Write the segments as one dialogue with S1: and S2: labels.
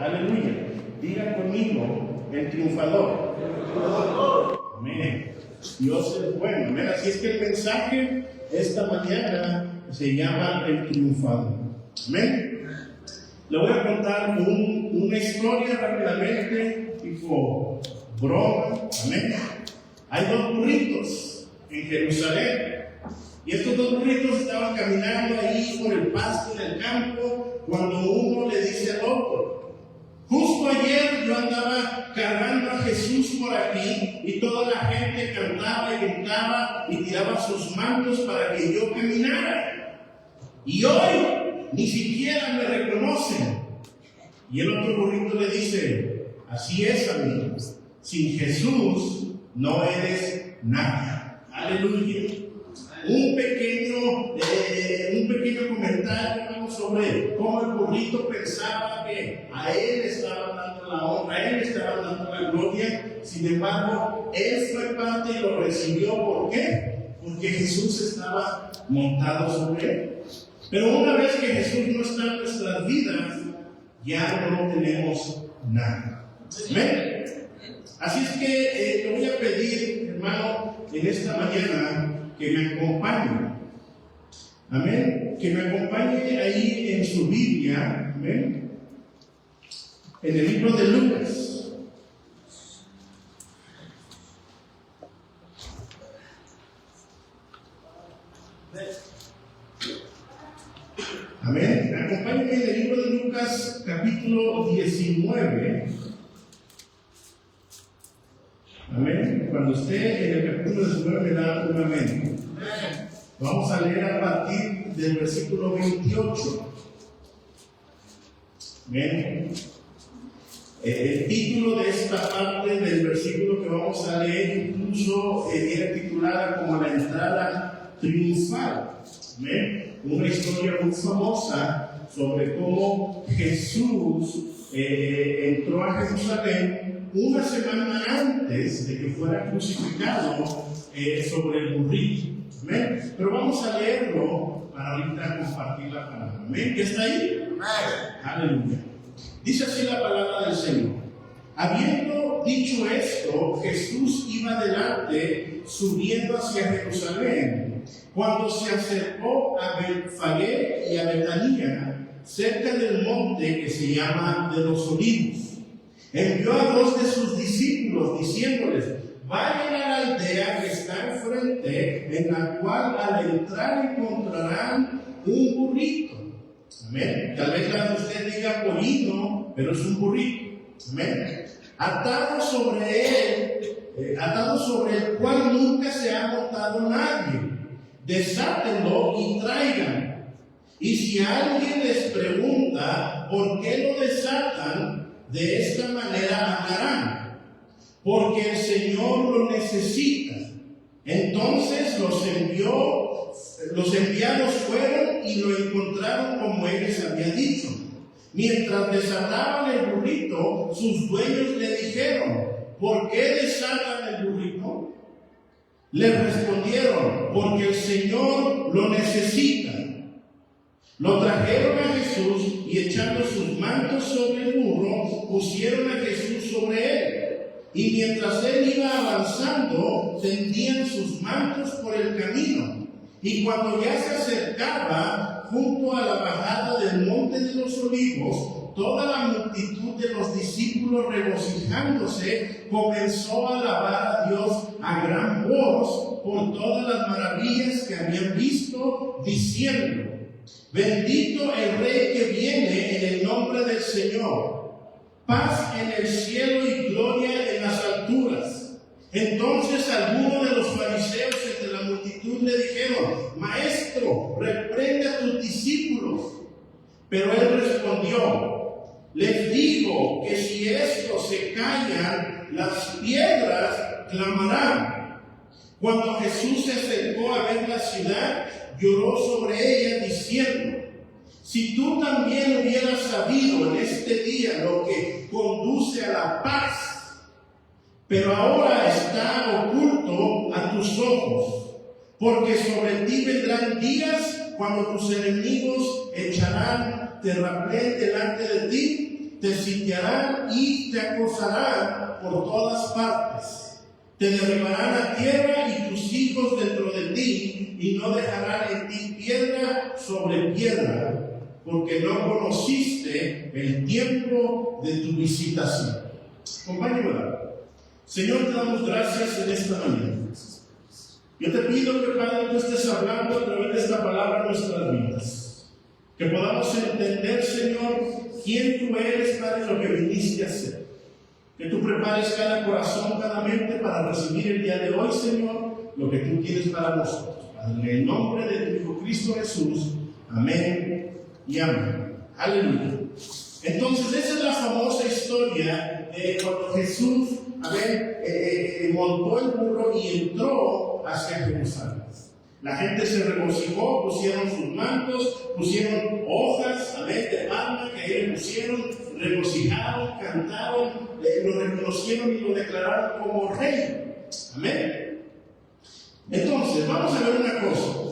S1: Aleluya. Diga conmigo, el triunfador. Amén. Dios es bueno. Amén. Así es que el mensaje esta mañana se llama el triunfador. Amén. Le voy a contar una historia rápidamente, tipo broma. Amén. Hay dos burritos en Jerusalén. Y estos dos burritos estaban caminando ahí por el pasto en el campo cuando uno le dice al otro: justo ayer yo andaba cargando a Jesús por aquí y toda la gente cantaba y gritaba y tiraba sus mantos para que yo caminara. Y hoy ni siquiera me reconocen. Y el otro burrito le dice: así es, amigo, sin Jesús no eres nada. Aleluya. Un pequeño comentario sobre cómo el burrito pensaba que a él estaban dando la honra, a él estaban dando la gloria. Sin embargo, él fue parte y lo recibió. ¿Por qué? Porque Jesús estaba montado sobre él. Pero una vez que Jesús no está en nuestras vidas, ya no tenemos nada. ¿Amén? Así es que le voy a pedir, hermano, en esta mañana que me acompañe. Amén. Que me acompañe ahí en su Biblia. Amén. En el libro de Lucas. Amén. Acompáñenme en el libro de Lucas, capítulo 19. Amén. Cuando esté en el capítulo 19 me da un amén. Vamos a leer a partir del versículo 28. Amén. El título de esta parte del versículo que vamos a leer incluso era titulada como la entrada triunfal. Amén. Una historia muy famosa sobre cómo Jesús entró a Jerusalén una semana antes de que fuera crucificado sobre el burrito. ¿Amén? Pero vamos a leerlo para ahorita compartir la palabra. ¿Amén? ¿Qué está ahí? Aleluya. Dice así la palabra del Señor: habiendo dicho esto, Jesús iba adelante subiendo hacia Jerusalén. Cuando se acercó a Betfagé y a Betania, cerca del monte que se llama de los Olivos, envió a dos de sus discípulos diciéndoles: vayan a la aldea que está enfrente, en la cual al entrar encontrarán un burrito. Amén. Tal vez usted diga pollino, pero es un burrito. Amén. Atado sobre el cual nunca se ha montado nadie. Desátenlo y traigan. Y si alguien les pregunta por qué lo desatan, de esta manera hablarán: porque el Señor lo necesita. Entonces los enviados fueron y lo encontraron como él les había dicho. Mientras desataban el burrito, sus dueños le dijeron: ¿por qué desatan el burrito? Les respondieron: porque el Señor lo necesita. Lo trajeron a Jesús y echando sus mantos sobre el burro, pusieron a Jesús sobre él. Y mientras él iba avanzando, tendían sus mantos por el camino. Y cuando ya se acercaba junto a la bajada del monte de los Olivos, toda la multitud de los discípulos, regocijándose, comenzó a alabar a Dios a gran voz por todas las maravillas que habían visto, diciendo: bendito el Rey que viene en el nombre del Señor, paz en el cielo y gloria en las alturas. Entonces algunos de los fariseos entre la multitud le dijeron: Maestro, reprende a tus discípulos. Pero él respondió: les digo que si estos se callan, las piedras clamarán. Cuando Jesús se acercó a ver la ciudad, lloró sobre ella diciendo: si tú también hubieras sabido en este día lo que conduce a la paz, pero ahora está oculto a tus ojos, porque sobre ti vendrán días cuando tus enemigos echarán terraplén delante de ti, te sitiarán y te acosarán por todas partes. Te derribarán a tierra y tus hijos dentro de ti, y no dejarán en ti piedra sobre piedra, porque no conociste el tiempo de tu visitación. Acompáñame. Señor, te damos gracias en esta mañana. Yo te pido que, Padre, tú estés hablando a través de esta palabra en nuestras vidas. Que podamos entender, Señor, quién tú eres, Padre, lo que viniste a hacer. Que tú prepares cada corazón, cada mente para recibir el día de hoy, Señor, lo que tú tienes para nosotros. Padre, en el nombre de tu Hijo Cristo Jesús. Amén y amén. Aleluya. Entonces, esa es la famosa historia de cuando Jesús, montó el burro y entró hacia Jerusalén. La gente se regocijó, pusieron sus mantos, pusieron hojas, de palma que ahí le pusieron, regocijaron, cantaron, lo reconocieron y lo declararon como rey. Amén. Entonces, vamos a ver una cosa.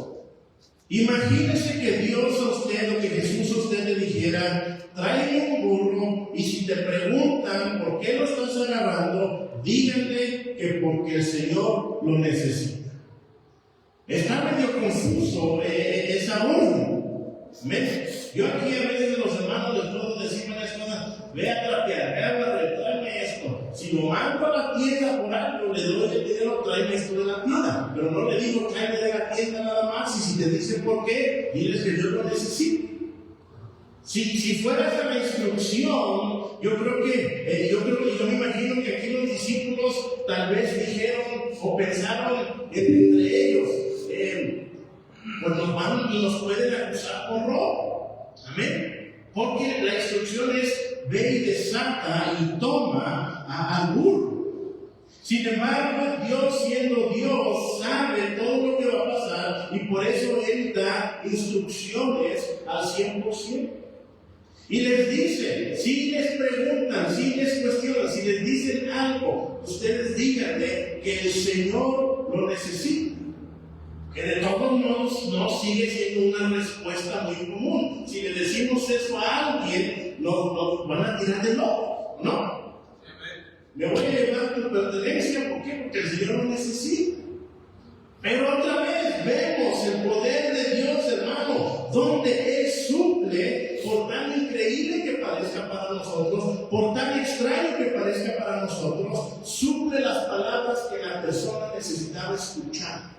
S1: Imagínese que Dios a usted, o que Jesús a usted le dijera: tráeme un burro, y si te preguntan por qué lo estás agarrando, díganle que porque el Señor lo necesita. Está medio confuso esa orden. Yo aquí a veces los hermanos les puedo decir varias cosas: ve a trapear, ve a barrer, tráeme esto. Si lo mando a la tienda por algo, le doy el dinero, tráeme esto de la tienda. Pero no le digo tráeme de la tienda nada más, y si te dicen por qué, diles que yo lo necesito. Si fuera esa la instrucción, yo me imagino que aquí los discípulos tal vez dijeron o pensaron entre ellos: pues nos van y nos pueden acusar por robo. Amén. Porque la instrucción es: ve y desata y toma al burro. Sin embargo, Dios, siendo Dios, sabe todo lo que va a pasar, y por eso Él da instrucciones al 100%. Y les dice, si les preguntan, si les cuestionan, si les dicen algo, ustedes díganle que el Señor lo necesita. Que de todos modos no sigue siendo una respuesta muy común. Si le decimos eso a alguien, nos van a tirar de loco, ¿no? Me voy a llevar tu pertenencia, ¿por qué? Porque el Señor lo necesita. Pero otra vez vemos el poder de Dios, hermano, donde Él suple, por tan increíble que parezca para nosotros, por tan extraño que parezca para nosotros, suple las palabras que la persona necesitaba escuchar,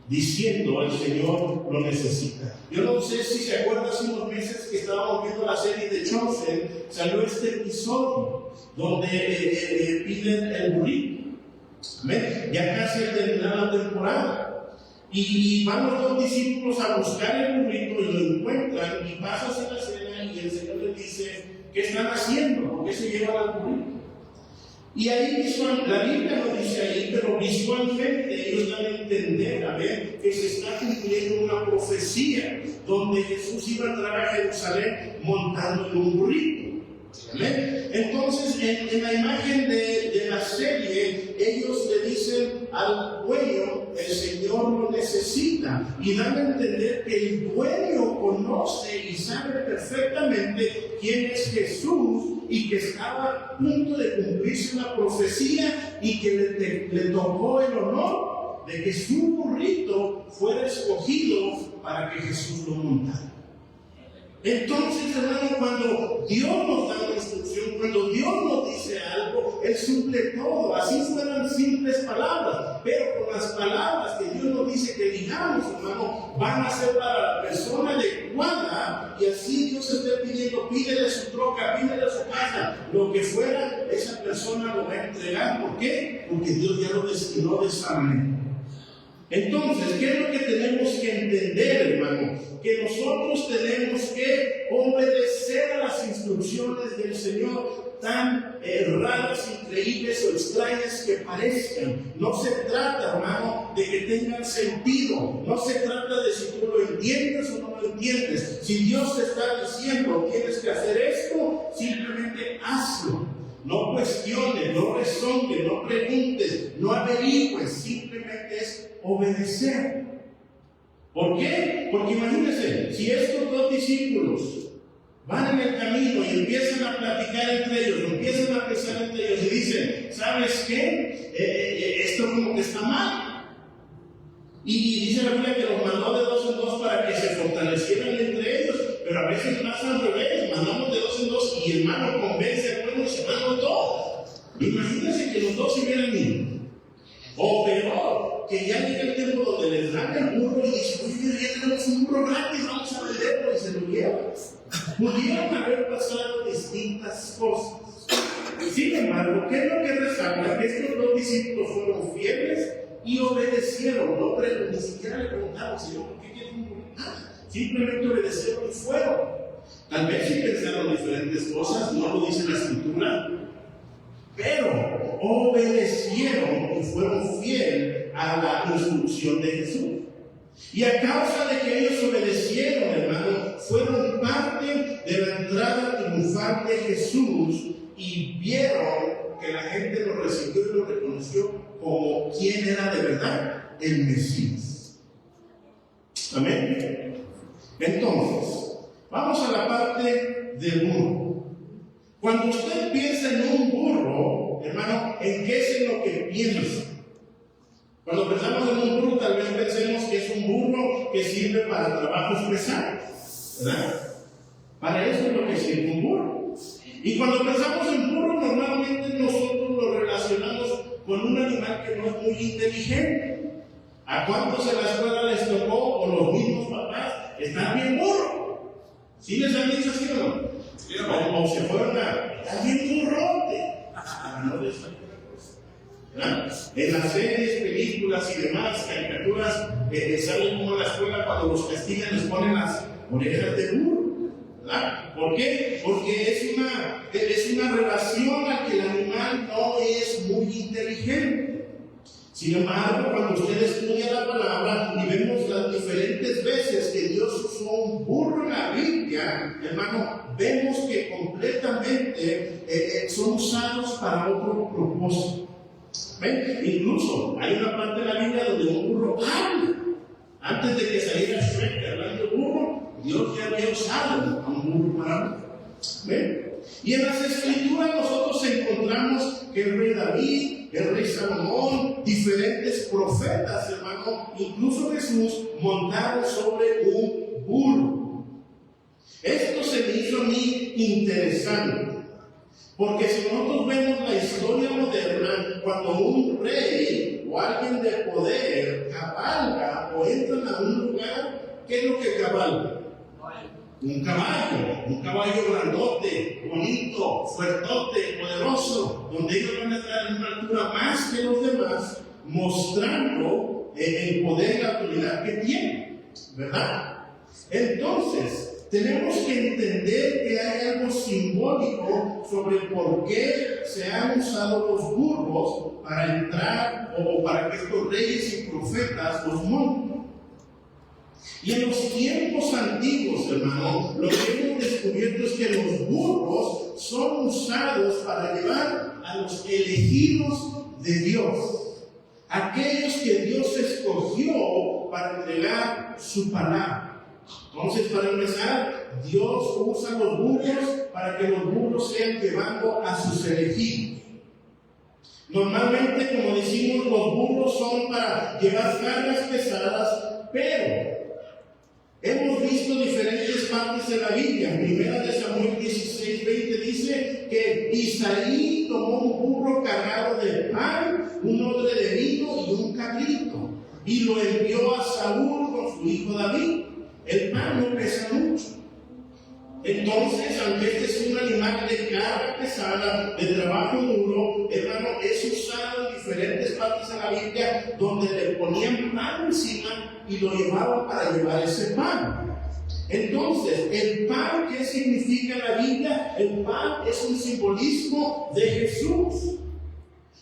S1: diciendo: el Señor lo necesita. Yo no sé si se acuerdan, hace unos meses que estábamos viendo la serie de Chosen, salió este episodio donde piden el burrito. Amén. Ya casi al terminar la temporada, y van los dos discípulos a buscar el burrito y lo encuentran, y pasa hacia la cena y el Señor les dice: ¿qué están haciendo? ¿Por qué se llevan al burrito? Y ahí la Biblia lo dice ahí, pero visualmente ellos dan a entender, que se está cumpliendo una profecía donde Jesús iba a entrar a Jerusalén montando en un burrito. ¿Amén? Entonces, en la imagen de la serie, ellos le dicen al dueño: el Señor lo necesita, y dan a entender que el dueño conoce y sabe perfectamente quién es Jesús, y que estaba a punto de cumplirse una profecía, y que le tocó el honor de que su burrito fuera escogido para que Jesús lo montara. Entonces, hermano, cuando Dios nos da una instrucción, cuando Dios nos dice algo, Él suple todo. Así fueran simples palabras, pero con las palabras que Dios nos dice que digamos, hermano, van a ser para la persona adecuada, y así Dios esté pidiendo: pídele su troca, pídele su casa, lo que fuera, esa persona lo va a entregar. ¿Por qué? Porque Dios ya lo destinó de esa manera. Entonces, ¿qué es lo que tenemos que entender, hermano? Que nosotros tenemos que obedecer a las instrucciones del Señor, tan raras, increíbles o extrañas que parezcan. No se trata, hermano, de que tengan sentido. No se trata de si tú lo entiendes o no lo entiendes. Si Dios te está diciendo: tienes que hacer esto, simplemente hazlo. No cuestiones, no rezones, no preguntes, no averigües, simplemente es obedecer. ¿Por qué? Porque imagínense, si estos dos discípulos van en el camino y empiezan a platicar entre ellos, empiezan a pensar entre ellos y dicen, ¿sabes qué? Esto como que está mal. Y dice la Biblia que los mandó de 2 en 2 para que se fortalecieran entre ellos, pero a veces pasa al revés, mandamos de 2 en 2 y el hermano convence al pueblo y se van los dos. Imagínense que los dos se hubieran ido. O peor, que ya llega el tiempo donde les dan el burro y dicen, oye, ya tenemos un burro gratis, vamos a venderlo, y se lo llevan. Pudieron haber pasado distintas cosas. Sin embargo, ¿qué es lo que resalta? Que estos 2 discípulos fueron fieles y obedecieron. No, ni siquiera le preguntaron, Señor, ¿por qué quieres un burro? Simplemente obedecieron y fueron. Tal vez sí pensaron diferentes cosas, no lo dice la Escritura, pero obedecieron y fueron fieles a la instrucción de Jesús. Y a causa de que ellos obedecieron, hermano, fueron parte de la entrada triunfal de Jesús y vieron que la gente lo recibió y lo reconoció como quien era de verdad, el Mesías. Amén. Entonces, vamos a la parte del burro. Cuando usted piensa en un burro, hermano, ¿en qué es en lo que piensa? Cuando pensamos en un burro, tal vez pensemos que es un burro que sirve para trabajos pesados, ¿verdad? Para eso es lo que sirve un burro. Y cuando pensamos en burro, normalmente nosotros lo relacionamos con un animal que no es muy inteligente. ¿A cuántos en la escuela les tocó, o los mismos papás, están bien burros? ¿Sí les han dicho así o no? O se fueron están bien burrote. No les en las series, películas y demás, caricaturas, salen como en la escuela cuando los castigan les ponen las orejas de burro, ¿verdad? ¿Por qué? Porque es una relación a que el animal no es muy inteligente. Sin embargo, cuando usted estudia la palabra y vemos las diferentes veces que Dios usó un burro en la Biblia, hermano, vemos que completamente son usados para otro propósito. ¿Ven? Incluso hay una parte de la Biblia donde un burro habla. Antes de que saliera Shrek hablando de burro, Dios ya había usado a un burro para hablar. ¿Ven? Y en las Escrituras nosotros encontramos que el rey David, el rey Salomón, diferentes profetas, hermano, incluso Jesús, montaron sobre un burro. Esto se me hizo a mí interesante. Porque si nosotros vemos la historia moderna, cuando un rey o alguien de poder cabalga o entra a un lugar, ¿qué es lo que cabalga? Un caballo grandote, bonito, fuertote, poderoso, donde ellos van a estar en una altura más que los demás, mostrando el poder y la autoridad que tienen, ¿verdad? Entonces, tenemos que entender que hay algo simbólico sobre por qué se han usado los burros para entrar o para que estos reyes y profetas los monten. Y en los tiempos antiguos, hermano, lo que hemos descubierto es que los burros son usados para llevar a los elegidos de Dios, aquellos que Dios escogió para entregar su palabra. Entonces, para empezar, Dios usa los burros para que los burros sean llevando a sus elegidos. Normalmente, como decimos, los burros son para llevar cargas pesadas, pero hemos visto diferentes partes de la Biblia. Primera de Samuel 16:20 dice que Isaí tomó un burro cargado de pan, un odre de vino y un cabrito, y lo envió a Saúl con su hijo David. El pan no pesa mucho. Entonces, aunque este es un animal de carga pesada, de trabajo duro, hermano, es usado en diferentes partes de la Biblia donde le ponían pan encima y lo llevaban para llevar ese pan. Entonces, el pan, ¿qué significa en la Biblia? El pan es un simbolismo de Jesús.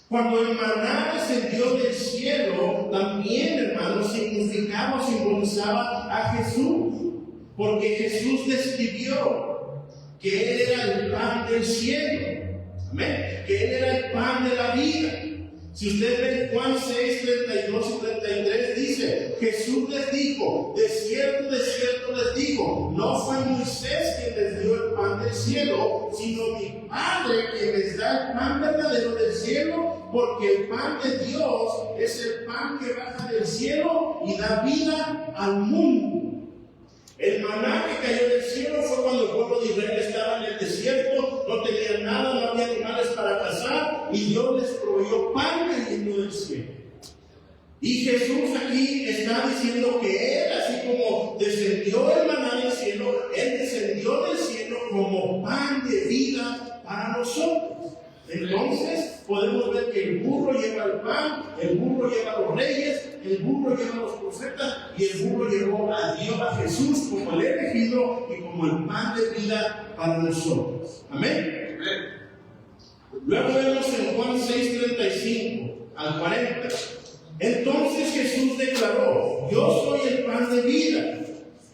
S1: Cuando el maná descendió del cielo, también, hermano, significaba o simbolizaba a Jesús. Porque Jesús describió que Él era el pan del cielo. Amén. Que Él era el pan de la vida. Si usted ve Juan 6, 32 y 33, dice, Jesús les dijo, de cierto les digo, no fue Moisés quien les dio el pan del cielo, sino mi Padre quien les da el pan verdadero del cielo, porque el pan de Dios es el pan que baja del cielo y da vida al mundo. El maná que cayó del cielo fue cuando el pueblo de Israel estaba en el desierto, no tenían nada, no había animales para cazar, y Dios les proveyó pan cayendo del cielo. Y Jesús aquí está diciendo que Él, así como descendió el maná del cielo, Él descendió del cielo como pan de vida para nosotros. Entonces podemos ver que el burro lleva el pan, el burro lleva a los reyes, el burro lleva a los profetas y el burro llevó a Dios, a Jesús como el elegido y como el pan de vida para nosotros. Amén. Luego vemos en Juan 6:35 al 40. Entonces Jesús declaró: yo soy el pan de vida.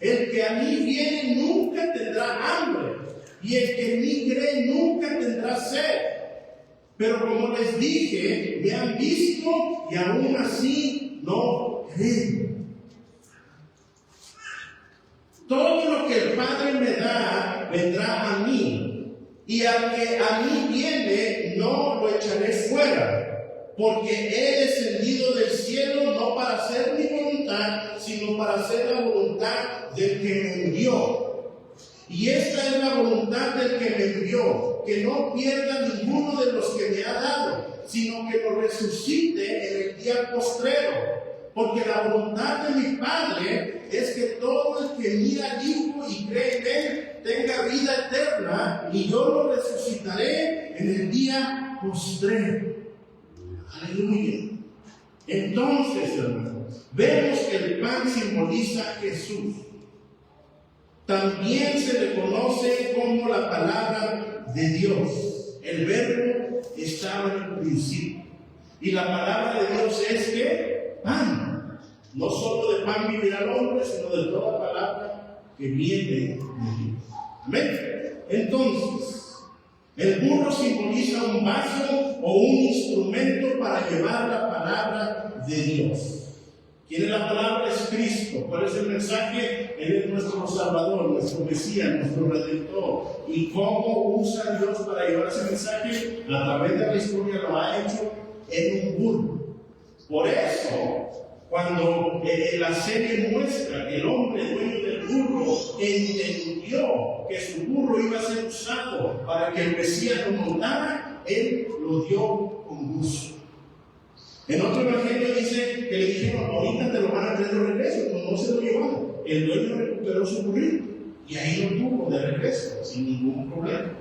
S1: El que a mí viene nunca tendrá hambre, y el que en mí cree nunca tendrá sed. Pero como les dije, me han visto y aún así no creen. Todo lo que el Padre me da vendrá a mí, y al que a mí viene no lo echaré fuera, porque he descendido del cielo no para hacer mi voluntad, sino para hacer la voluntad del que me envió. Y esta es la voluntad del que me envió, que no pierda ninguno de los que me ha dado, sino que lo resucite en el día postrero. Porque la voluntad de mi Padre es que todo el que mira al Hijo y cree en Él tenga vida eterna, y yo lo resucitaré en el día postrero. Aleluya. Entonces, hermanos, vemos que el pan simboliza a Jesús. También se le conoce como la palabra de Dios. El verbo estaba en el principio. Y la palabra de Dios es que pan. No solo de pan vivirá el hombre, sino de toda palabra que viene de Dios. Amén. Entonces, el burro simboliza un vaso o un instrumento para llevar la palabra de Dios. ¿Quién es la palabra? Es Cristo. ¿Cuál es el mensaje? Él es nuestro Salvador, nuestro Mesías, nuestro Redentor. ¿Y cómo usa Dios para llevar ese mensaje? A través de la historia lo ha hecho en un burro. Por eso, cuando la serie muestra que el hombre dueño del burro entendió que su burro iba a ser usado para que el Mesías lo montara, él lo dio con gusto. En otro evangelio dice que le dijeron: ahorita te lo van a traer de regreso, pero no se lo llevaron. El dueño recuperó su burrito y ahí lo tuvo de regreso, sin ningún problema.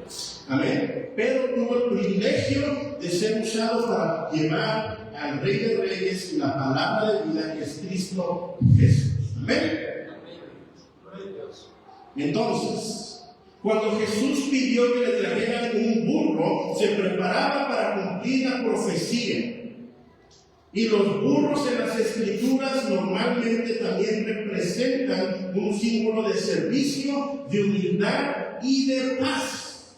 S1: Amén. Pero tuvo el privilegio de ser usado para llevar al Rey de Reyes la palabra de vida, que es Cristo Jesús. Amén. Entonces, cuando Jesús pidió que le trajeran un burro, se preparaba para cumplir la profecía. Y los burros en las Escrituras normalmente también representan un símbolo de servicio, de humildad y de paz.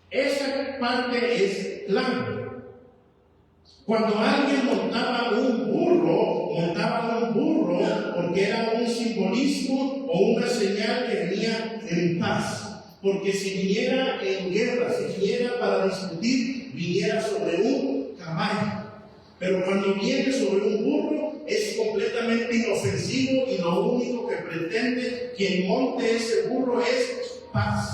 S1: Esa parte es clave. Cuando alguien montaba un burro porque era un simbolismo o una señal que venía en paz. Porque si viniera en guerra, si viniera para discutir, viniera sobre un caballo. Pero cuando viene sobre un burro es completamente inofensivo, y lo único que pretende quien monte ese burro es paz.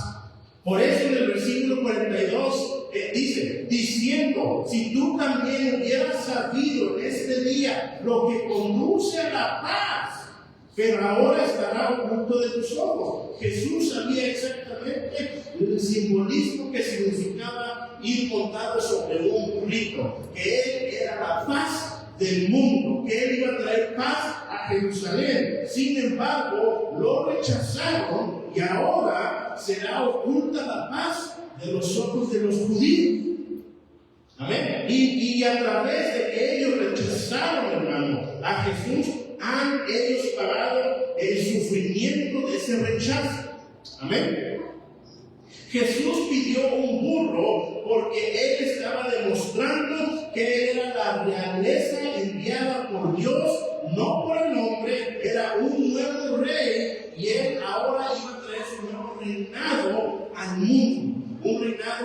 S1: Por eso en el versículo 42 dice: diciendo, si tú también hubieras sabido en este día lo que conduce a la paz, pero ahora estará oculto de tus ojos. Jesús sabía exactamente el simbolismo que significaba ir montado sobre un burrito, que Él era la paz del mundo, que Él iba a traer paz a Jerusalén. Sin embargo, lo rechazaron, y ahora será oculta la paz de los ojos de los judíos. Amén. Y a través de que ellos rechazaron, hermano, a Jesús, han ellos pagado el sufrimiento de ese rechazo. Amén. Jesús pidió un burro porque Él estaba demostrando que Él era la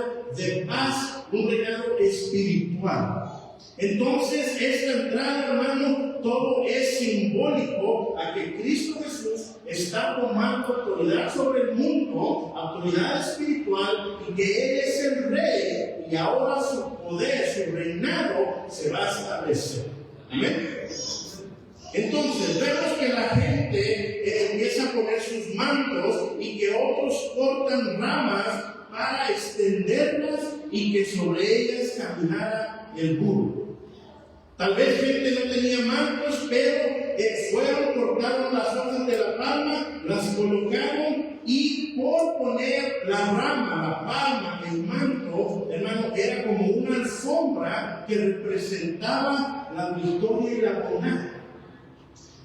S1: reinado de paz, un reinado espiritual. Entonces, esta entrada, hermano, todo es simbólico a que Cristo Jesús está tomando autoridad sobre el mundo, autoridad espiritual, y que Él es el Rey, y ahora su poder, su reinado se va a establecer. Amén. Entonces, vemos que la gente empieza a poner sus mantos y que otros cortan ramas para extenderlas y que sobre ellas caminara el burro. Tal vez gente no tenía mantos, pero fueron, cortaron las hojas de la palma, las colocaron, y por poner la rama, la palma, el manto, hermano, era como una alfombra que representaba la victoria y la bondad.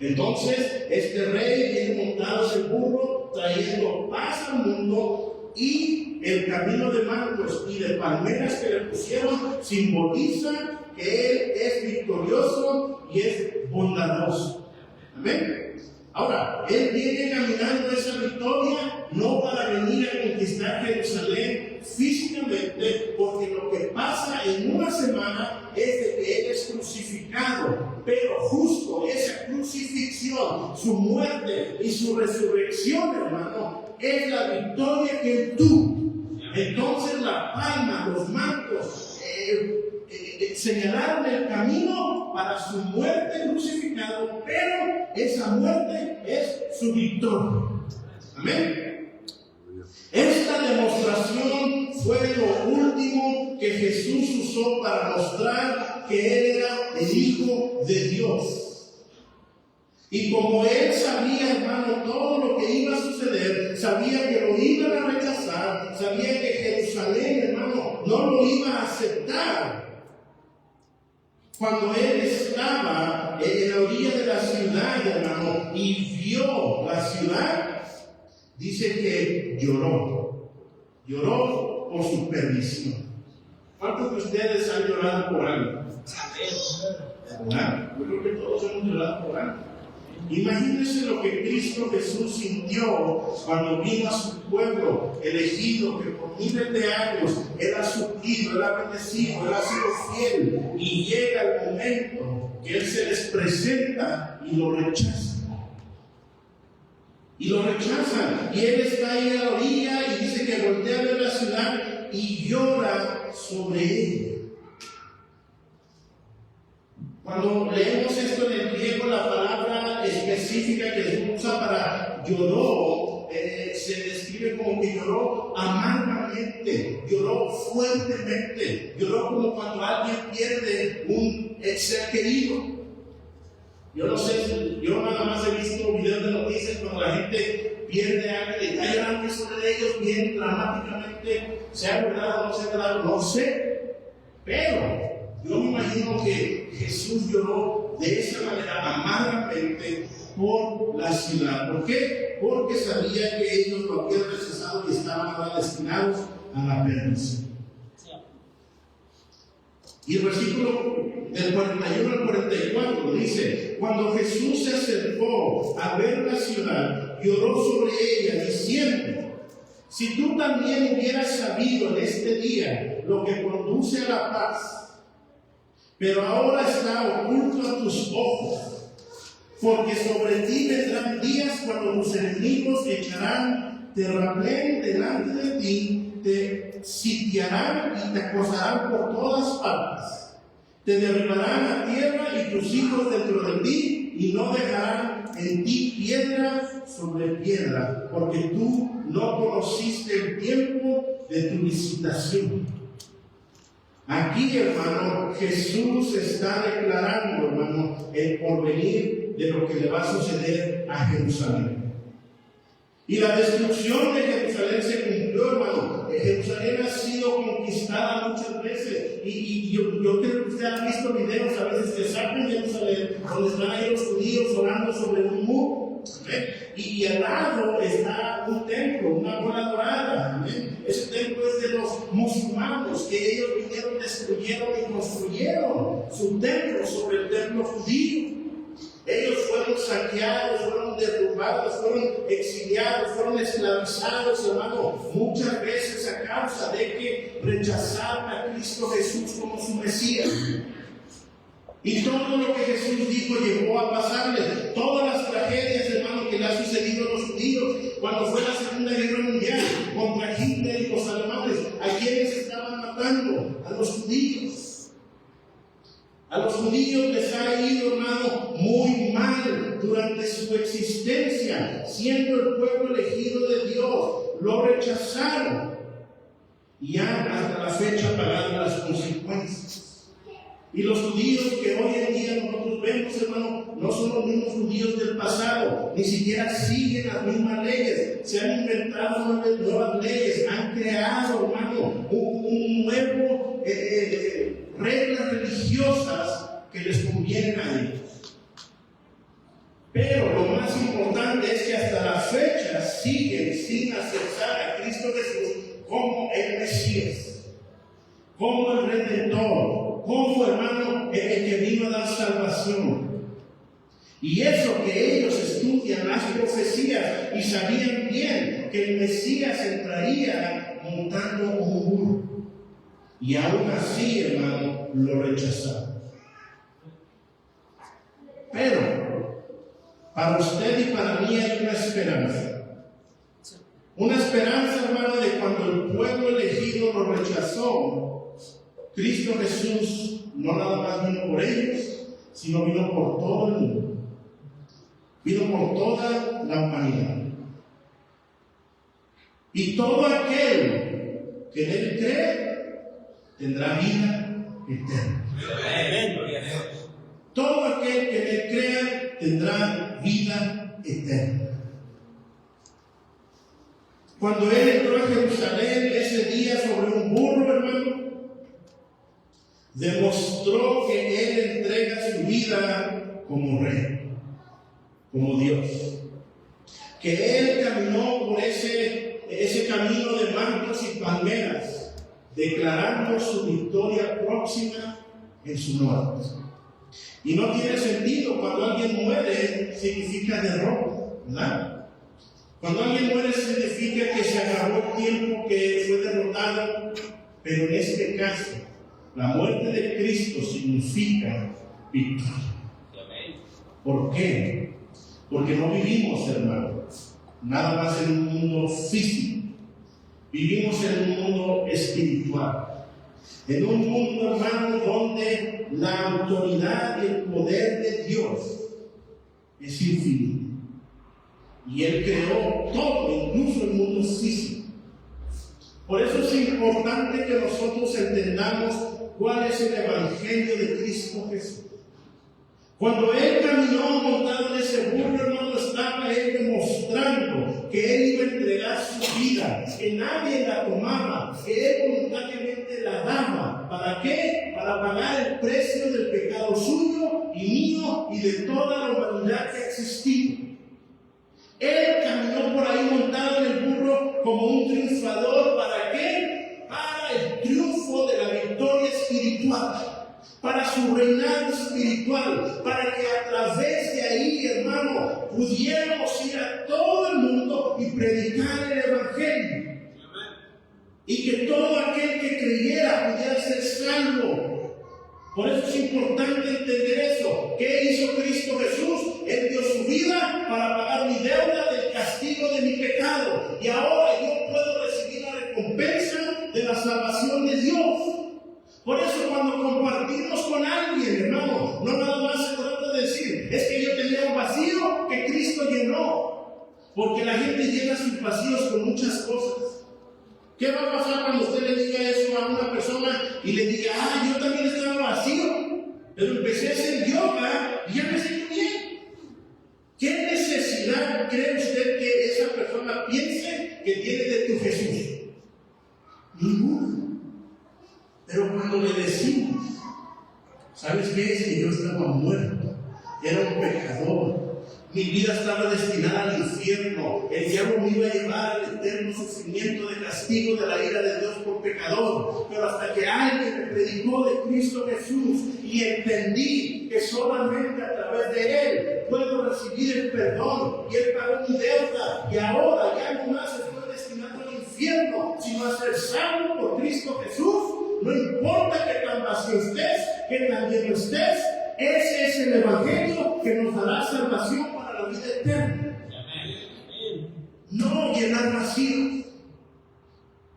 S1: Entonces, este rey viene montado en el burro, trayendo paz al mundo, y el camino de mantos y de palmeras que le pusieron simboliza que Él es victorioso y es bondadoso. Amén. Ahora, Él viene caminando esa victoria no para venir a conquistar Jerusalén físicamente, porque lo que pasa en una semana es de que Él es crucificado, pero justo esa crucifixión, su muerte y su resurrección, hermano, es la victoria que Él tuvo. Entonces la palma, los mantos, señalaron el camino para su muerte crucificado, pero esa muerte es su victoria. Amén. Esta demostración fue lo último que Jesús usó para mostrar que Él era el Hijo de Dios. Y como Él sabía, hermano, todo lo que iba a suceder, sabía que lo iban a rechazar, sabía que Jerusalén, hermano, no lo iba a aceptar. Cuando Él estaba en la orilla de la ciudad, hermano, y vio la ciudad, dice que lloró por su perdición. ¿Cuántos de ustedes han llorado por algo? ¿Verdad? Yo creo que todos hemos llorado por algo. Imagínense lo que Cristo Jesús sintió cuando vino a su pueblo elegido, que por miles de años Él ha suplido, Él ha bendecido, Él ha sido fiel, y llega el momento que Él se les presenta y lo rechazan. Y lo rechazan, y Él está ahí a la orilla y dice que voltea a ver la ciudad y llora sobre ella. Cuando leemos esto en el griego, la palabra específica que se usa para lloró, se describe como que lloró amargamente, lloró fuertemente, lloró como cuando alguien pierde un ser querido. Yo no sé, yo nada más he visto videos de noticias cuando la gente pierde a alguien, está llorando sobre ellos bien dramáticamente, sea verdad o no sea verdad, no sé, pero yo me imagino que Jesús lloró de esa manera amargamente por la ciudad. ¿Por qué? Porque sabía que ellos lo habían rechazado y estaban ahora destinados a la perdición. Y el versículo del 41 al 44 dice: cuando Jesús se acercó a ver la ciudad, lloró sobre ella diciendo: si tú también hubieras sabido en este día lo que conduce a la paz, pero ahora está oculto a tus ojos, porque sobre ti vendrán días cuando tus enemigos echarán terraplén delante de ti, te sitiarán y te acosarán por todas partes, te derribarán a tierra y tus hijos dentro de ti, y no dejarán en ti piedra sobre piedra, porque tú no conociste el tiempo de tu visitación. Aquí, hermano, Jesús está declarando, hermano, el porvenir de lo que le va a suceder a Jerusalén. Y la destrucción de Jerusalén se cumplió, hermano. Jerusalén ha sido conquistada muchas veces. Y yo creo que usted ha visto videos a veces que sacan Jerusalén, donde están ahí los judíos orando sobre un muro. ¿Amén? Y al lado está un templo, una bola dorada. ¿Amén? Ese templo es de los musulmanes, que ellos vinieron, destruyeron y construyeron su templo sobre el templo judío. Ellos fueron saqueados, fueron derrumbados, fueron exiliados, fueron esclavizados, hermano, muchas veces a causa de que rechazaron a Cristo Jesús como su Mesías. Y todo lo que Jesús dijo llegó a pasarles. Todas las tragedias, hermano, que le ha sucedido a los judíos cuando fue la Segunda Guerra Mundial contra Hitler y los alemanes, ¿a quienes estaban matando? A los judíos. A los judíos les ha ido, hermano, muy mal durante su existencia, siendo el pueblo elegido de Dios. Lo rechazaron y han hasta la fecha pagado las consecuencias. Y los judíos que hoy en día nosotros vemos, hermano, no son los mismos judíos del pasado, ni siquiera siguen las mismas leyes, se han inventado nuevas leyes, han creado, hermano, un nuevo reglas religiosas que les convienen a ellos. Pero lo más importante es que hasta la fecha siguen sin aceptar a Cristo Jesús como el Mesías, como el Redentor, como, hermano, el que vino a dar salvación. Y eso que ellos estudian las profecías y sabían bien que el Mesías entraría montando un burro. Y aún así, hermano, lo rechazaron. Pero para usted y para mí hay una esperanza. Una esperanza, hermano, de cuando el pueblo elegido lo rechazó, Cristo Jesús no nada más vino por ellos, sino vino por todo el mundo. Vino por toda la humanidad. Y todo aquel que en él cree tendrá vida eterna. Todo aquel que en él crea tendrá vida eterna. Cuando él entró a Jerusalén ese día sobre un burro, hermano, demostró que él entrega su vida como rey, como Dios. Que él caminó por ese camino de mantos y palmeras, declarando su victoria próxima en su muerte. Y no tiene sentido, cuando alguien muere significa derrota, ¿verdad? Cuando alguien muere significa que se acabó el tiempo, que fue derrotado, pero en este caso la muerte de Cristo significa victoria. ¿Por qué? Porque no vivimos, hermano, nada más en un mundo físico. Vivimos en un mundo espiritual. En un mundo, hermano, donde la autoridad y el poder de Dios es infinito. Y Él creó todo, incluso el mundo físico. Por eso es importante que nosotros entendamos cuál es el Evangelio de Cristo Jesús. Cuando Él caminó montado en ese burro, hermano, estaba Él demostrando que Él iba a entregar su vida, que nadie la tomaba, que Él voluntariamente la daba. ¿Para qué? Para pagar el precio del pecado suyo y mío y de toda la humanidad que ha existido. Él caminó por ahí montado en el burro como un triunfador. ¿Para qué? Para el triunfo de la victoria espiritual, para su reinado espiritual, para que a través de ahí, hermano, pudiéramos ir a todo el mundo y predicar el Evangelio. Y que todo aquel que creyera pudiera ser salvo. Por eso es importante entender eso. ¿Qué hizo Cristo Jesús? Él dio su vida para pagar mi deuda del castigo de mi pecado. Y ahora yo puedo recibir la recompensa de la salvación de Dios. Por eso cuando compartimos con alguien, hermano, no nada más se trata de decir, es que yo tenía un vacío que Cristo llenó. Porque la gente llena sus vacíos con muchas cosas. ¿Qué va a pasar cuando usted le diga eso a una persona y le diga, yo también estaba vacío, pero empecé a hacer yoga y ya me siento bien? ¿Qué necesidad cree usted que esa persona piense que tiene de tu Jesús? Ninguna. Pero cuando le decimos, ¿sabes qué? Es que yo estaba muerto, era un pecador. Mi vida estaba destinada al infierno. El diablo me iba a llevar al eterno sufrimiento de castigo de la ira de Dios por pecador. Pero hasta que alguien me predicó de Cristo Jesús y entendí que solamente a través de Él puedo recibir el perdón y Él pagó mi deuda y ahora ya no más estoy destinado al infierno, sino a ser salvo por Cristo Jesús. No importa que tan vacío estés, que tan lleno estés, ese es el Evangelio que nos dará salvación para la vida eterna. No llenar vacíos,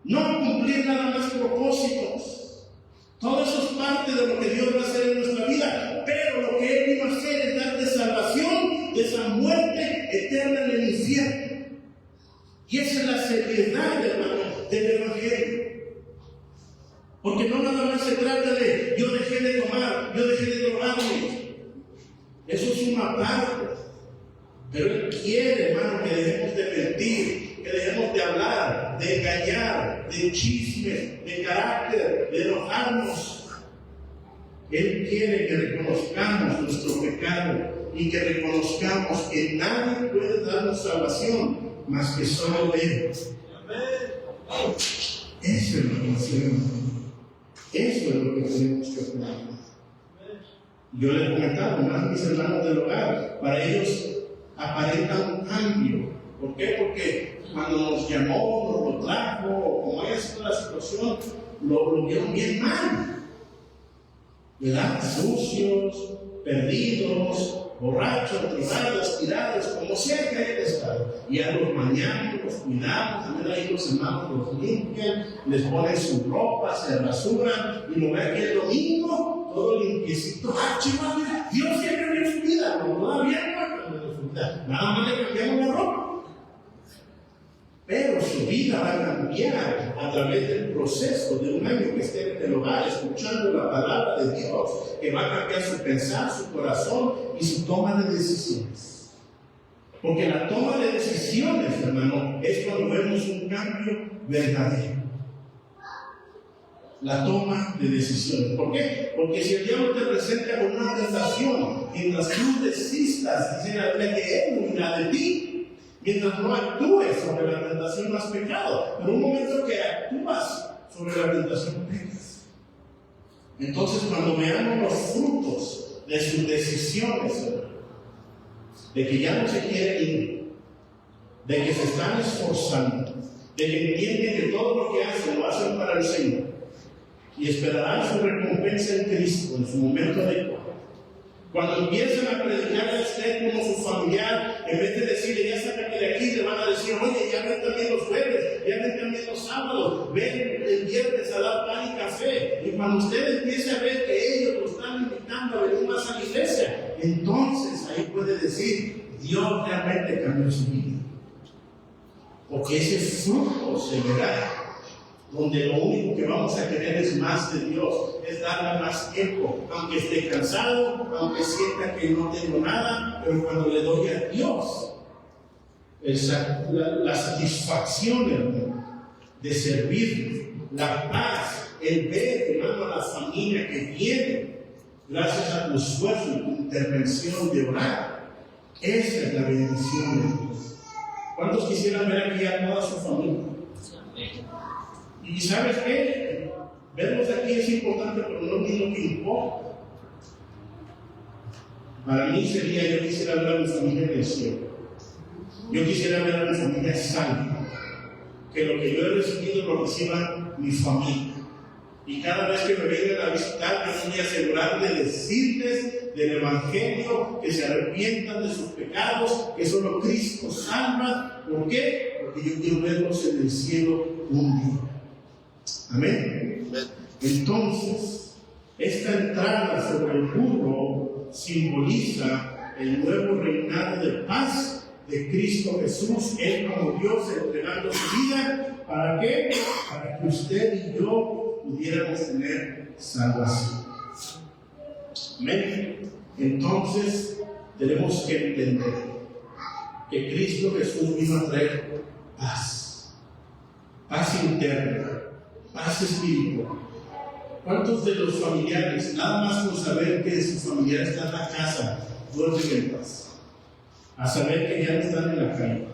S1: no cumplir nada más propósitos. Todo eso es parte de lo que Dios va a hacer en nuestra vida, pero lo que Él vino a hacer es darte salvación de esa muerte eterna en el infierno. Y esa es la seriedad, hermano, del Evangelio. Porque no nada más se trata de yo dejé de tomar, yo dejé de drogarme. Eso es una parte. Pero Él quiere, hermano, que dejemos de mentir, que dejemos de hablar, de engañar, de chismes, de carácter, de enojarnos. Él quiere que reconozcamos nuestro pecado y que reconozcamos que nadie puede darnos salvación más que solo Él. Eso es lo que hacemos. Eso es lo que tenemos que aprender. Yo les comentaba, más mis hermanos del hogar, para ellos aparenta un cambio. ¿Por qué? Porque cuando nos llamó, nos lo trajo, o como haya sido la situación, lo vieron bien mal. ¿Verdad? Sucios, perdidos, borrachos, drogados, tirados, como sea que hayan estado. Y a los bañamos, los cuidamos, también ahí los hermanos los limpian, les ponen su ropa, se rasuran, y lo ven que el domingo, todo limpiecito. ¡Ah, chico, Dios siempre cambió su vida! No, todavía no ha cambiado su vida. Nada más le cambiamos la ropa. Pero su vida va a cambiar a través del proceso de un año que esté en el hogar, escuchando la palabra de Dios, que va a cambiar su pensar, su corazón y su toma de decisiones. Porque la toma de decisiones, hermano, es cuando vemos un cambio verdadero. La toma de decisiones. ¿Por qué? Porque si el diablo te presenta con una tentación, mientras tú desistas, dice la Biblia que Él huirá de ti. Mientras no actúes sobre la tentación, no has pecado. Pero un momento que actúas sobre la tentación, pecas. Entonces, cuando veamos los frutos de sus decisiones, de que ya no se quieren ir, de que se están esforzando, de que entienden que todo lo que hacen lo hacen para el Señor y esperarán su recompensa en Cristo en su momento adecuado. Cuando empiezan a predicar a usted como su familiar, en vez de decirle, ya saben que de aquí, le van a decir, oye, ya ven también los jueves, ya ven también los sábados, ven el viernes a dar pan y café. Y cuando usted empiece a ver que ellos lo están invitando a venir más a la iglesia, entonces ahí puede decir, Dios realmente cambió su vida. Porque ese fruto se verá, donde lo único que vamos a querer es más de Dios, es darle más tiempo, aunque esté cansado, aunque sienta que no tengo nada, pero cuando le doy a Dios la satisfacción, hermano, de servir, la paz, el ver, hermano, a la familia que viene, gracias a tu esfuerzo y tu intervención de orar, esa es la bendición de Dios. ¿Cuántos quisieran ver aquí a toda su familia? Y ¿sabes qué? Verlos aquí es importante, pero no es lo que importa. Para mí sería, yo quisiera ver a mi familia en el cielo. Yo quisiera ver a mi familia salva. Que lo que yo he recibido lo reciba mi familia. Y cada vez que me vengan a visitar, yo voy a asegurar de decirles del Evangelio, que se arrepientan de sus pecados, que solo Cristo salva. ¿Por qué? Porque yo quiero verlos en el cielo un día. Amén. Entonces, esta entrada sobre el burro simboliza el nuevo reinado de paz de Cristo Jesús, Él como Dios entregando su vida. ¿Para qué? Para que usted y yo pudiéramos tener salvación. Amén. Entonces, tenemos que entender que Cristo Jesús vino a traer paz, paz interna, paz espiritual. ¿Cuántos de los familiares, nada más con saber que su familiar está en la casa, duermen en paz? A saber que ya no están en la calle.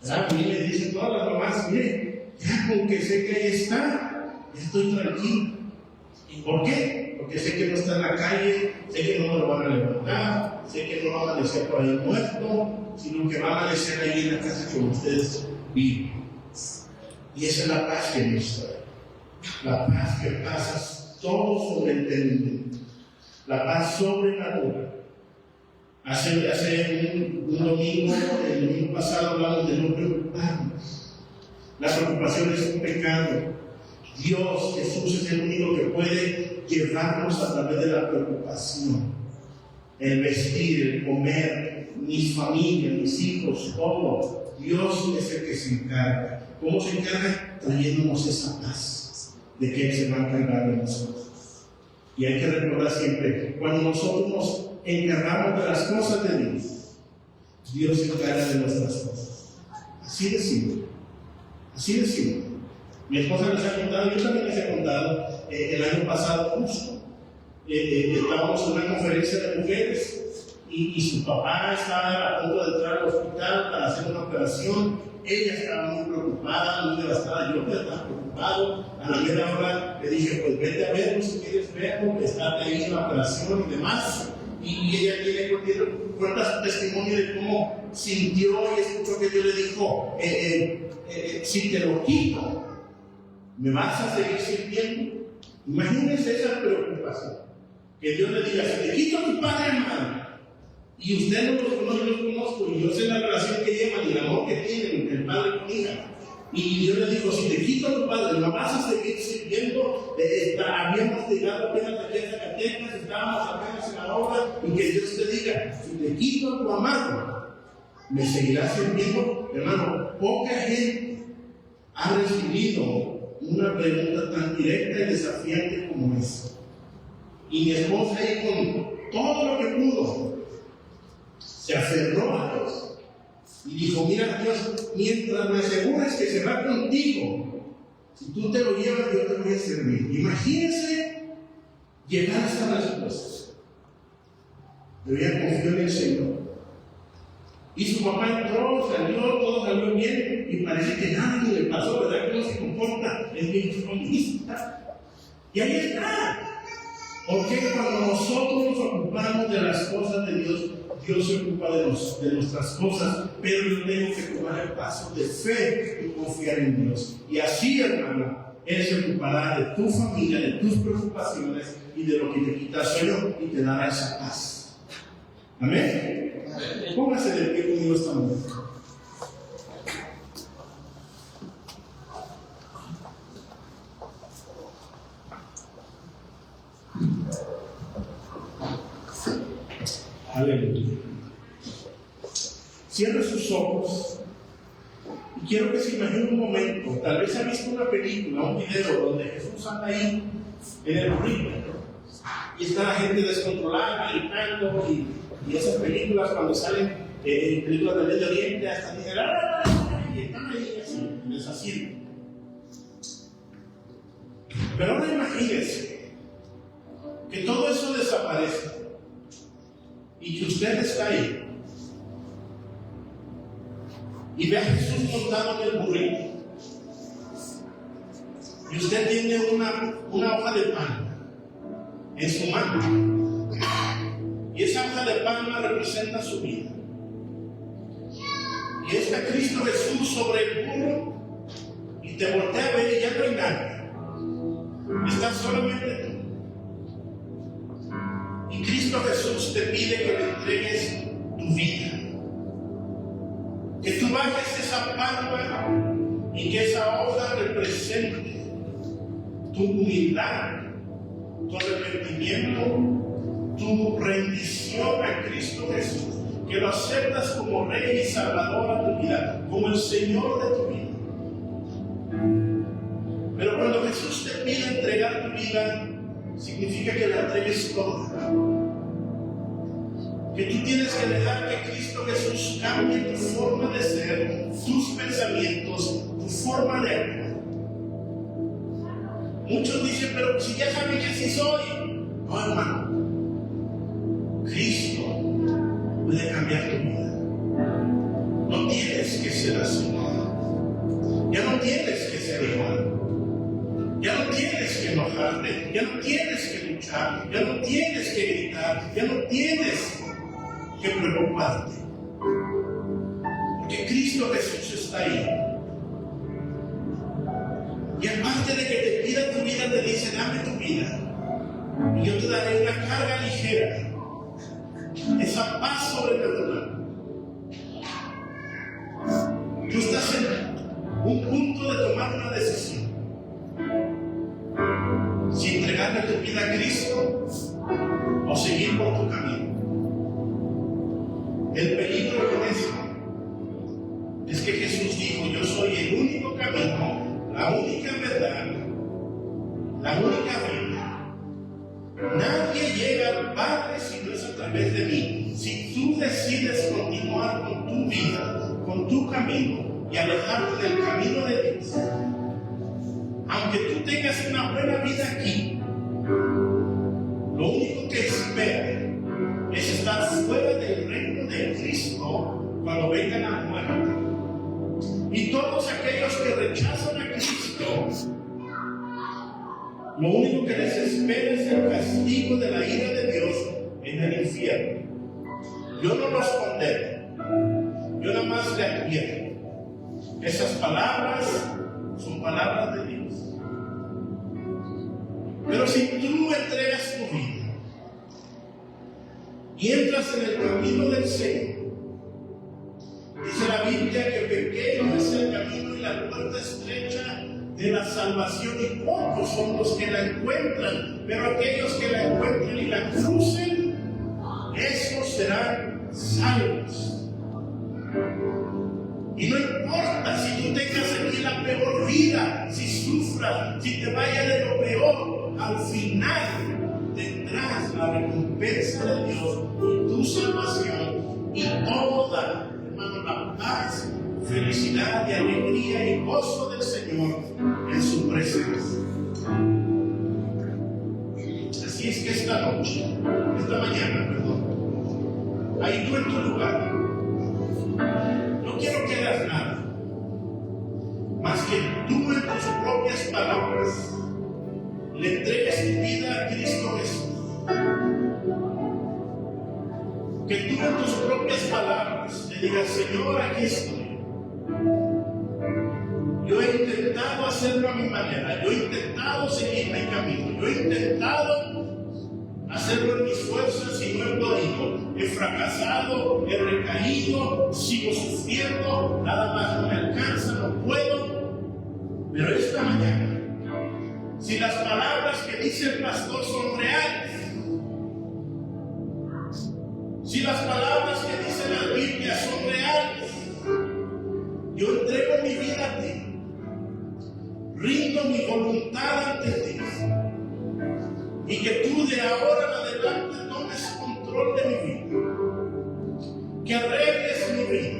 S1: A mí me dicen todas las mamás, mire, ya con que sé que ahí está, ya estoy tranquilo. ¿Por qué? Porque sé que no está en la calle, sé que no me lo van a levantar, sé que no va a amanecer por ahí muerto, sino que va a amanecer ahí en la casa que ustedes viven. Y esa es la paz que nos trae. La paz que pasa todo sobre entendimiento. La paz sobrenatural. Hace un domingo, el domingo pasado, hablamos de no preocuparnos. La preocupación es un pecado. Dios, Jesús es el único que puede llevarnos a través de la preocupación. El vestir, el comer, mis familias, mis hijos, todo. Dios es el que se encarga. ¿Cómo se encarga? Trayéndonos esa paz de que Él se va a encargar de nosotros. Y hay que recordar siempre, cuando nosotros nos encargamos de las cosas de Dios, Dios se encarga de nuestras cosas. Así de simple. Así de simple. Mi esposa les ha contado, yo también les he contado, el año pasado justo, estábamos en una conferencia de mujeres y su papá estaba a punto de entrar al hospital para hacer una operación. Ella estaba muy preocupada, muy devastada. Yo estaba preocupado. A la media hora le dije, pues vete a verlo si quieres verlo, que está ahí en la operación y demás. Y ella cuenta su testimonio de cómo sintió y escuchó que Dios le dijo, si te lo quito, ¿me vas a seguir sirviendo? Imagínense esa preocupación. Que Dios le diga, si te quito a tu padre y madre, y usted no los conoce, yo los conozco, y yo sé la relación que llevan y el amor que tienen entre el padre con hija. Y Dios le dijo, si te quito a tu padre, ¿me vas a seguir sirviendo? Habíamos llegado apenas aquí a Zacatecas, estábamos apenas en la obra, y que Dios te diga, si te quito a tu amado, ¿me seguirás sirviendo? Hermano, poca gente ha recibido una pregunta tan directa y desafiante como esa. Y mi esposa ahí con todo lo que pudo se aferró a Dios y dijo, mira Dios, mientras me asegures que se va contigo, si tú te lo llevas yo te voy a servir. Imagínense llegar a esta respuesta. Pero ella confió en el Señor. Y su papá entró, salió, todo salió bien, y parece que nada ni le pasó, ¿verdad? Que no se comporta, es bien comunista. Y ahí está. Porque cuando nosotros nos ocupamos de las cosas de Dios, Dios se ocupa de nuestras cosas, pero yo tengo que tomar el paso de fe y confiar en Dios. Y así, hermano, Él se ocupará de tu familia, de tus preocupaciones y de lo que te quita sueño y te dará esa paz. Amén. Póngase de pie conmigo esta noche. Aleluya. Cierre sus ojos y quiero que se imagine un momento. Tal vez ha visto una película, un video donde Jesús anda ahí en el río y está la gente descontrolada, gritando y esas películas cuando salen películas del Medio Oriente hasta dicen y están ahí así, deshaciendo. Pero ahora imagínense que todo eso desaparece y que usted está ahí y ve a Jesús montado en el burrito y usted tiene una hoja de palma en su mano y esa hoja de palma representa su vida y está Cristo Jesús sobre el burro y te voltea a ver y ya no hay nadie, está solamente tú. Y Cristo Jesús te pide que le entregues tu vida. Que tú bajes esa palma y que esa hoja represente tu humildad, tu arrepentimiento, tu rendición a Cristo Jesús. Que lo aceptas como Rey y Salvador a tu vida, como el Señor de tu vida. Pero cuando Jesús te pide entregar tu vida, significa que la entregues toda. Que tú tienes que dejar que Cristo Jesús cambie tu forma de ser, tus pensamientos, tu forma de actuar. Muchos dicen, pero si ya saben que así soy. No, hermano. Cristo puede cambiar tu vida. No tienes que ser así. Ya no tienes que ser igual. Ya no tienes tienes que enojarte, ya no tienes que luchar, ya no tienes que gritar, ya no tienes que preocuparte. Porque Cristo Jesús está ahí. Y aparte de que te pida tu vida, te dice, dame tu vida. Y yo te daré una carga ligera. Esa paz sobrenatural. Tú estás en un punto de tomar una decisión. Si entregarle tu vida a Cristo o seguir por tu camino. El peligro con esto es que Jesús dijo, yo soy el único camino, la única verdad, la única vida. Nadie llega al Padre si no es a través de mí. Si tú decides continuar con tu vida, con tu camino y alejarte del camino de Dios, aunque tú tengas una buena vida aquí, lo único que espera es estar fuera del reino de Cristo cuando venga la muerte. Y todos aquellos que rechazan a Cristo, lo único que les espera es el castigo de la ira de Dios en el infierno. Yo no los condeno, yo nada más le advierto. Esas palabras son palabras de Dios. Pero si tú entregas tu vida y entras en el camino del Señor, dice la Biblia que pequeño es el camino y la puerta estrecha de la salvación y pocos son los que la encuentran, pero aquellos que la encuentran y la crucen, esos serán salvos. Y no importa si tú tengas aquí la peor vida, si sufras, si te vaya de lo peor, al final tendrás la recompensa de Dios y tu salvación y toda, hermano, la paz, felicidad y alegría y gozo del Señor en su presencia. Así es que esta mañana, ahí tú en tu lugar, no quiero que hagas nada más que tú en tus propias palabras le entregues tu vida a Cristo Jesús. Que tú en tus propias palabras le digas, Señor, aquí estoy. Yo he intentado hacerlo a mi manera, yo he intentado seguir mi camino, yo he intentado hacerlo en mis fuerzas y no he podido. He fracasado, he recaído, sigo sufriendo, nada más no me alcanza, no puedo. Pero esta mañana, si las palabras que dice el pastor son reales, si las palabras que dice la Biblia son reales, yo entrego mi vida a ti, rindo mi voluntad ante ti, y que tú de ahora en adelante tomes control de mi vida, que arregles mi vida,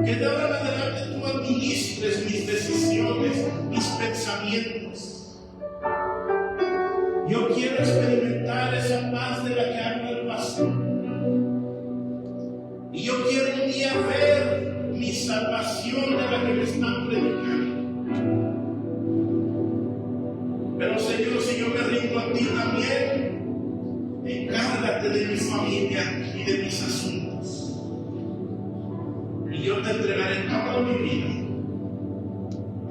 S1: que de ahora en adelante tú administres mis decisiones, mis pensamientos. Yo quiero experimentar esa paz de la que habla el pastor, y yo quiero un día ver mi salvación de la que me están predicando. Pero Señor, si yo me rindo a ti también, encárgate de mi familia y de mis asuntos. Y yo te entregaré toda mi vida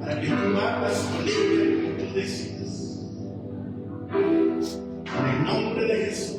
S1: para que tú hagas con ella como tú decidas. En el nombre de Jesús.